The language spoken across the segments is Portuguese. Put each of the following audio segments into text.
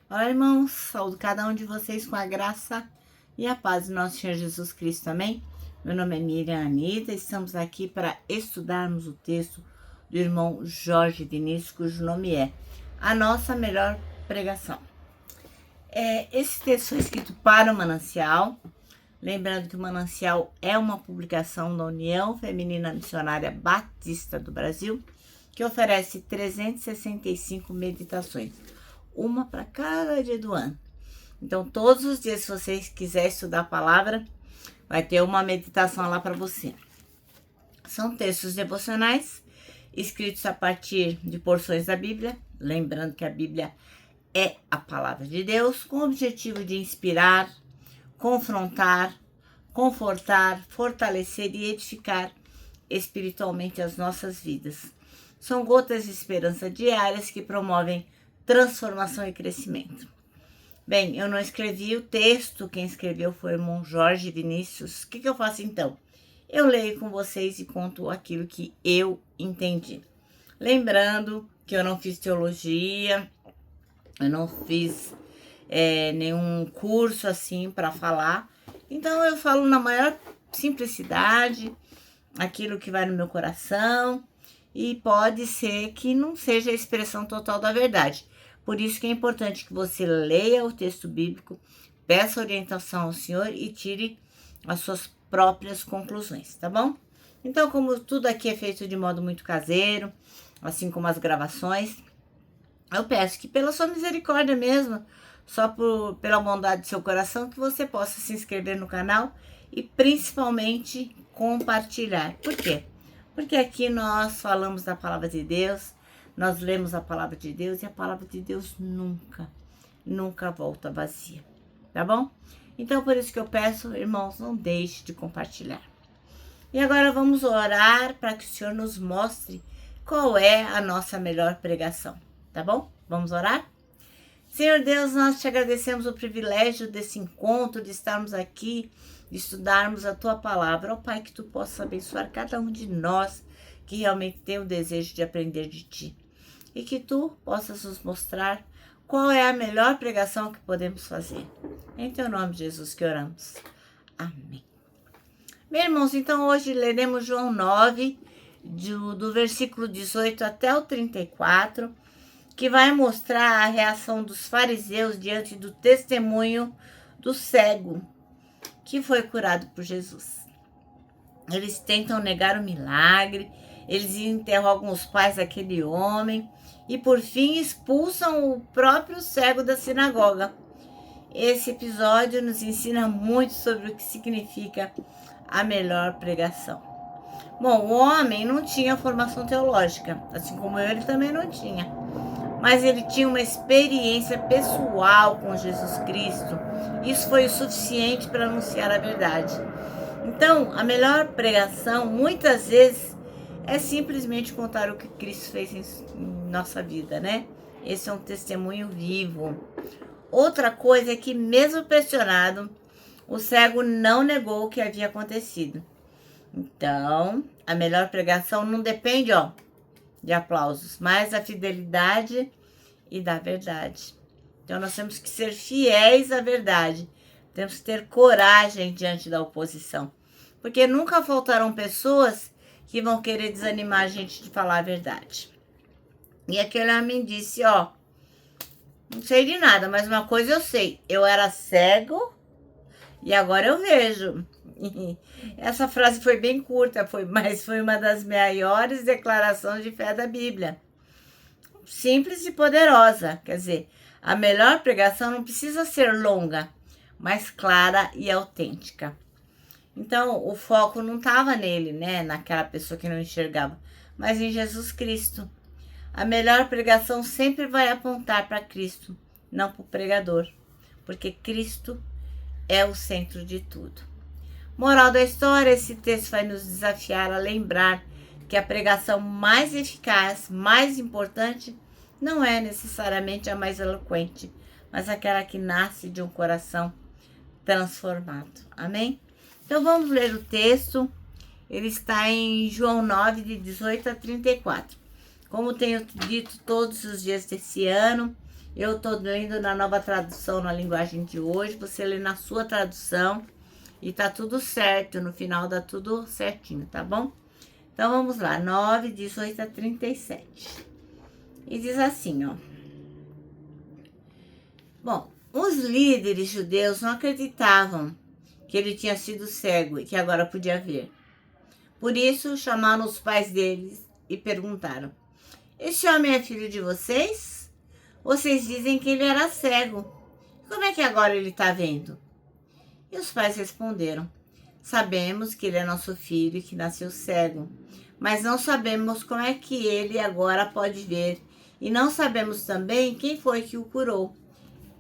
Olá, irmãos, saúdo cada um de vocês com a graça e a paz do nosso Senhor Jesus Cristo, amém? Meu nome é Miriam Anita, estamos aqui para estudarmos o texto do irmão Jorge Vinícius, cujo nome é A Nossa Melhor Pregação. Esse texto foi escrito para o Manancial, lembrando que o Manancial é uma publicação da União Feminina Missionária Batista do Brasil, que oferece 365 meditações, uma para cada dia do ano. Então, todos os dias, se vocês quiserem estudar a palavra, vai ter uma meditação lá para você. São textos devocionais, escritos a partir de porções da Bíblia, lembrando que a Bíblia é a palavra de Deus, com o objetivo de inspirar, confrontar, confortar, fortalecer e edificar espiritualmente as nossas vidas. São gotas de esperança diárias que promovem transformação e crescimento. Bem, eu não escrevi o texto, quem escreveu foi o irmão Jorge Vinícius. O que eu faço então? Eu leio com vocês e conto aquilo que eu entendi. Lembrando que eu não fiz teologia, eu não fiz nenhum curso assim para falar. Então eu falo na maior simplicidade, aquilo que vai no meu coração, e pode ser que não seja a expressão total da verdade. Por isso que é importante que você leia o texto bíblico, peça orientação ao Senhor e tire as suas próprias conclusões, tá bom? Então, como tudo aqui é feito de modo muito caseiro, assim como as gravações, eu peço que pela sua misericórdia mesmo, pela bondade do seu coração, que você possa se inscrever no canal e principalmente compartilhar. Por quê? Porque aqui nós falamos da palavra de Deus, nós lemos a palavra de Deus e a palavra de Deus nunca volta vazia, tá bom? Então, por isso que eu peço, irmãos, não deixe de compartilhar. E agora vamos orar para que o Senhor nos mostre qual é a nossa melhor pregação, tá bom? Vamos orar? Senhor Deus, nós te agradecemos o privilégio desse encontro, de estarmos aqui, de estudarmos a tua palavra. Ó Pai, que tu possa abençoar cada um de nós que realmente tem o desejo de aprender de ti. E que tu possas nos mostrar qual é a melhor pregação que podemos fazer. Em teu nome, Jesus, que oramos. Amém. Meus irmãos, então hoje leremos João 9, do versículo 18 até o 34, que vai mostrar a reação dos fariseus diante do testemunho do cego que foi curado por Jesus. Eles tentam negar o milagre, eles interrogam os pais daquele homem e, por fim, expulsam o próprio cego da sinagoga. Esse episódio nos ensina muito sobre o que significa a melhor pregação. Bom, o homem não tinha formação teológica, assim como eu, ele também não tinha. Mas ele tinha uma experiência pessoal com Jesus Cristo. Isso foi o suficiente para anunciar a verdade. Então, a melhor pregação, muitas vezes, é simplesmente contar o que Cristo fez em nossa vida, né? Esse é um testemunho vivo. Outra coisa é que, mesmo pressionado, o cego não negou o que havia acontecido. Então, a melhor pregação não depende, de aplausos, mas da fidelidade e da verdade. Então, nós temos que ser fiéis à verdade. Temos que ter coragem diante da oposição. Porque nunca faltarão pessoas que vão querer desanimar a gente de falar a verdade. E aquele homem disse, não sei de nada, mas uma coisa eu sei. Eu era cego e agora eu vejo. Essa frase foi bem curta, mas foi uma das maiores declarações de fé da Bíblia. Simples e poderosa. Quer dizer, a melhor pregação não precisa ser longa, mas clara e autêntica. Então, o foco não estava nele, né? Naquela pessoa que não enxergava, mas em Jesus Cristo. A melhor pregação sempre vai apontar para Cristo, não para o pregador, porque Cristo é o centro de tudo. Moral da história, esse texto vai nos desafiar a lembrar que a pregação mais eficaz, mais importante, não é necessariamente a mais eloquente, mas aquela que nasce de um coração transformado. Amém? Então vamos ler o texto. Ele está em João 9, de 18 a 34. Como tenho dito todos os dias desse ano, Eu tô lendo na Nova Tradução, na linguagem de hoje, você lê na sua tradução e tá tudo certo, no final dá tudo certinho, tá bom? Então vamos lá, 9, 18 a 37. E diz assim, ó. Bom, os líderes judeus não acreditavam que ele tinha sido cego e que agora podia ver. Por isso chamaram os pais deles e perguntaram: "Este homem é filho de vocês? Vocês dizem que ele era cego. Como é que agora ele está vendo?" E os pais responderam: "Sabemos que ele é nosso filho e que nasceu cego, mas não sabemos como é que ele agora pode ver, e não sabemos também quem foi que o curou.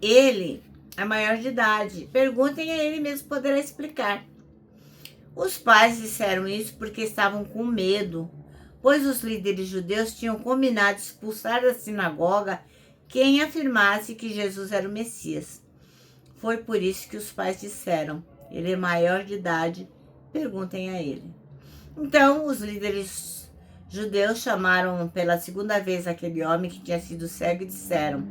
Ele é maior de idade. Perguntem a ele mesmo, poderá explicar." Os pais disseram isso porque estavam com medo, pois os líderes judeus tinham combinado expulsar da sinagoga quem afirmasse que Jesus era o Messias. Foi por isso que os pais disseram: "Ele é maior de idade, perguntem a ele." Então, os líderes judeus chamaram pela segunda vez aquele homem que tinha sido cego e disseram: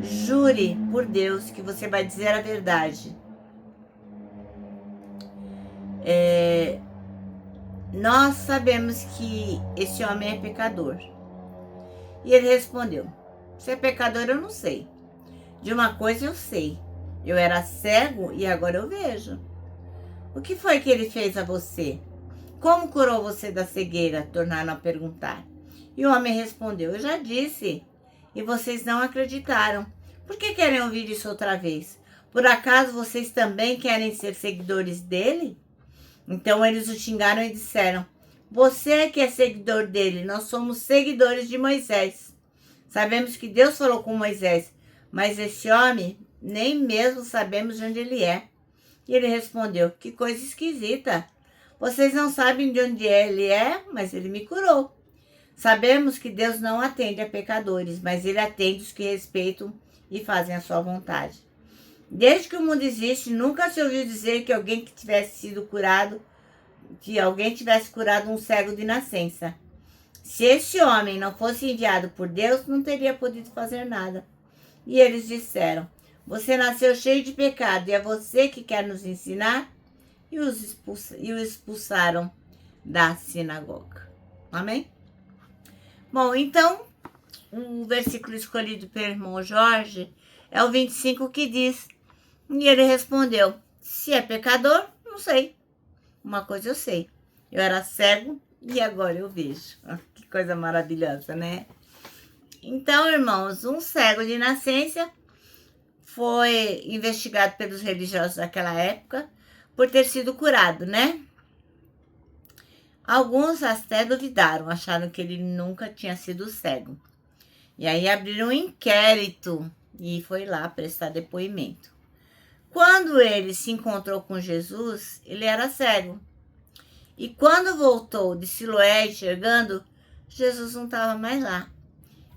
"Jure por Deus que você vai dizer a verdade. Nós sabemos que esse homem é pecador." E ele respondeu: "Se é pecador, eu não sei. De uma coisa eu sei: eu era cego e agora eu vejo. O que foi que ele fez a você? Como curou você da cegueira?" Tornaram a perguntar. E o homem respondeu: "Eu já disse, e vocês não acreditaram. Por que querem ouvir isso outra vez? Por acaso vocês também querem ser seguidores dele?" Então eles o xingaram e disseram: "Você é que é seguidor dele, nós somos seguidores de Moisés. Sabemos que Deus falou com Moisés, mas esse homem nem mesmo sabemos de onde ele é." E ele respondeu: "Que coisa esquisita. Vocês não sabem de onde ele é, mas ele me curou. Sabemos que Deus não atende a pecadores, mas ele atende os que respeitam e fazem a sua vontade. Desde que o mundo existe, nunca se ouviu dizer que alguém tivesse curado um cego de nascença. Se esse homem não fosse enviado por Deus, não teria podido fazer nada." E eles disseram: "Você nasceu cheio de pecado e é você que quer nos ensinar?" E o expulsaram da sinagoga. Amém? Bom, então, o versículo escolhido pelo irmão Jorge é o 25, que diz: "E ele respondeu: se é pecador, não sei. Uma coisa eu sei: eu era cego e agora eu vejo." Que coisa maravilhosa, né? Então, irmãos, um cego de nascença foi investigado pelos religiosos daquela época por ter sido curado, né? Alguns até duvidaram, acharam que ele nunca tinha sido cego. E aí abriram um inquérito e foi lá prestar depoimento. Quando ele se encontrou com Jesus, ele era cego. E quando voltou de Siloé enxergando, Jesus não estava mais lá.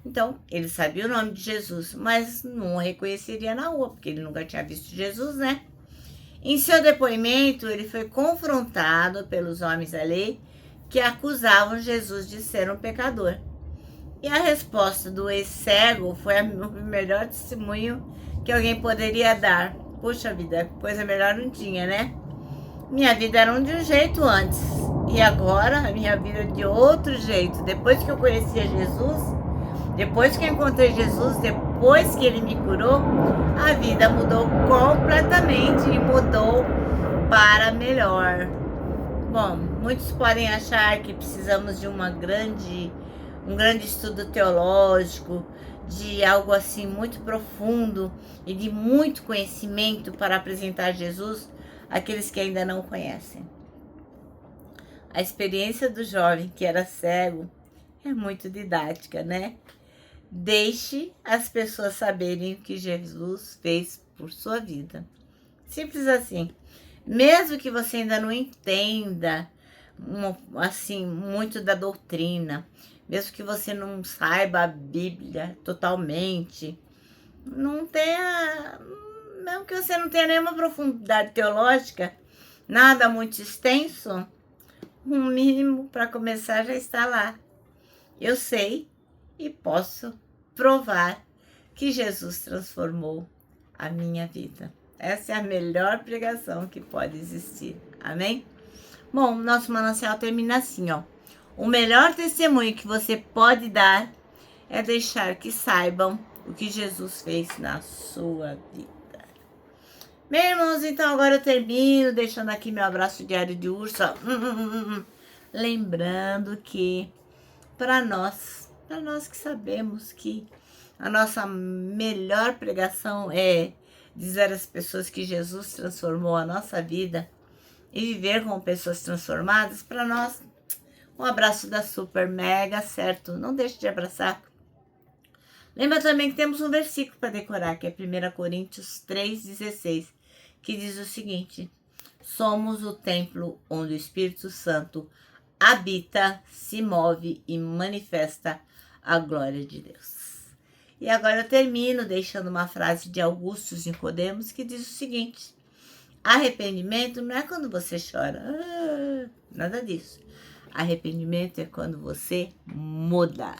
Então, ele sabia o nome de Jesus, mas não o reconheceria na rua, porque ele nunca tinha visto Jesus, né? Em seu depoimento, ele foi confrontado pelos homens da lei que acusavam Jesus de ser um pecador. E a resposta do ex-cego foi o melhor testemunho que alguém poderia dar. Puxa vida, coisa melhor não tinha, né? Minha vida era de um jeito antes, e agora a minha vida é de outro jeito. Depois que eu conhecia Jesus, depois que eu encontrei Jesus, depois que ele me curou, a vida mudou completamente e mudou para melhor. Bom, muitos podem achar que precisamos de um grande estudo teológico, de algo assim muito profundo e de muito conhecimento para apresentar Jesus àqueles que ainda não conhecem. A experiência do jovem que era cego é muito didática, né? Deixe as pessoas saberem o que Jesus fez por sua vida. Simples assim. Mesmo que você ainda não entenda assim muito da doutrina, mesmo que você não saiba a Bíblia totalmente, mesmo que você não tenha nenhuma profundidade teológica, nada muito extenso, um mínimo para começar já está lá. Eu sei e posso provar que Jesus transformou a minha vida. Essa é a melhor pregação que pode existir. Amém? Bom, nosso manancial termina assim, ó. O melhor testemunho que você pode dar é deixar que saibam o que Jesus fez na sua vida. Meus irmãos, então agora eu termino deixando aqui meu abraço diário de urso, ó. Lembrando que para nós que sabemos que a nossa melhor pregação é dizer às pessoas que Jesus transformou a nossa vida e viver com pessoas transformadas, para nós, um abraço da super mega, certo? Não deixe de abraçar. Lembra também que temos um versículo para decorar, que é 1 Coríntios 3,16, que diz o seguinte: somos o templo onde o Espírito Santo habita, se move e manifesta a glória de Deus. E agora eu termino deixando uma frase de Augusto Nicodemos que diz o seguinte: arrependimento não é quando você chora, nada disso. Arrependimento é quando você muda.